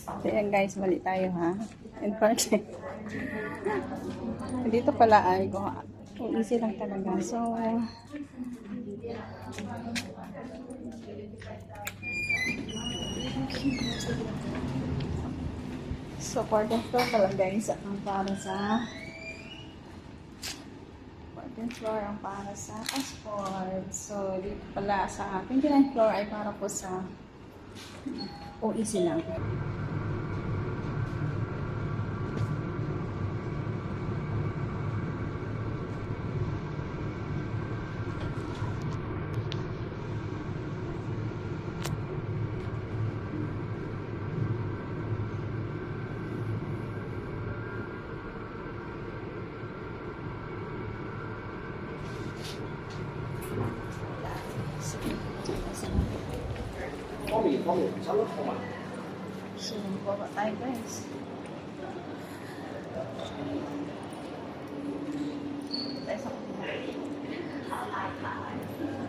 So, yan guys, mali tayo ha. In front. Dito pala ay kung easy lang talaga. So, fourth floor pala guys ang para sa fourth floor ang para sa passport. So, dito pala sa 29th floor ay para po sa easy lang. So, baba tayo guys.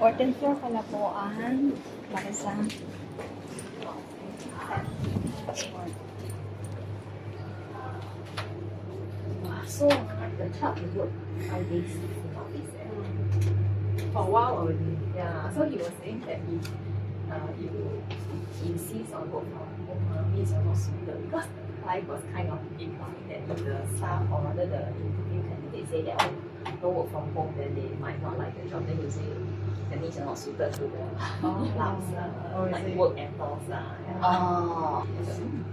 Fourth floor pala po ang para sa passport. So, the top is work 5 days in office for a while already. Yeah, so he was saying that he insists on work from home means you're not suited because the client was kind of implying that if the staff or rather the interview candidate say that don't work from home, then they might not like the job. Then you say that means you're not suited to the club's like work ethos. Yeah.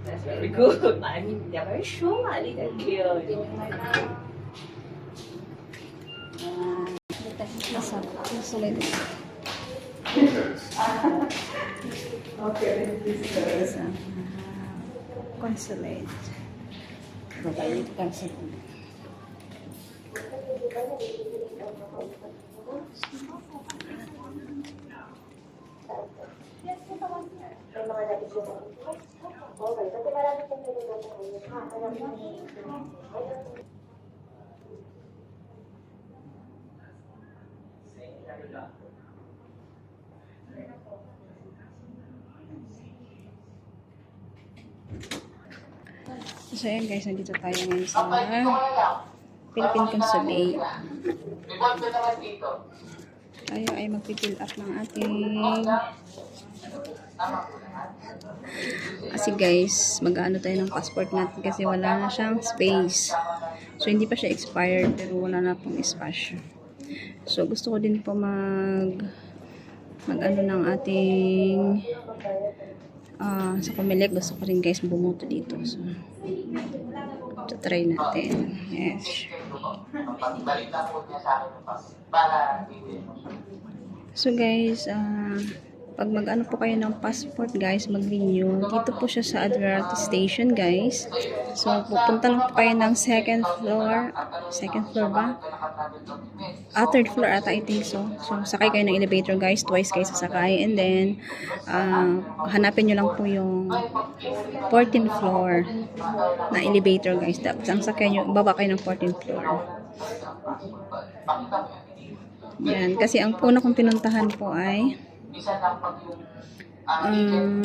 That's very good. Like, I mean, they're very sure, like, they're clear. You know. Consulate. Consulate. Consulate. So ayan guys, nandito tayo ngayon sa Philippine Consulate. Tayo ay magpipill up ng ating kasi guys, mag-ano tayo ng passport natin kasi wala na siyang space. So hindi pa siya expired pero wala na pong espasyo. So gusto ko din po mag-ano ng ating sa Comelec, gusto ko rin guys bumoto dito. So try natin. Yes. So guys, pag mag-ano po kayo ng passport guys, mag-renew, dito po siya sa Admiralty Station guys. So pupunta lang po kayo ng second floor ba? Third floor ata I think so. So sakay kayo ng elevator guys, twice kayo sasakay, and then hanapin nyo lang po yung 14th floor na elevator guys. Tapos ang sakay nyo, baba kayo ng 14th floor. Yan, kasi ang una kong pinuntahan po ay ang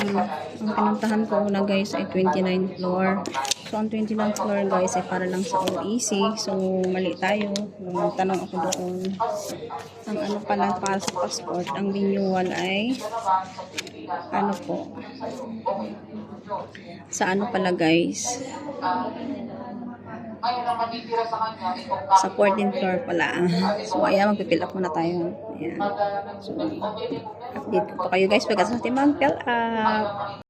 pinuntahan ko una guys ay 29th floor. So ang 29th floor guys ay para lang sa OEC. So mali tayo. Tanong ako doon. Ang ano pala para sa passport, ang renewal ay ano po? Sa ano pala guys? Sa 14th floor pala. So ayan, magpipill up muna tayo. Ayan. So update ko po kayo guys pagkatapos natin mag-fill up.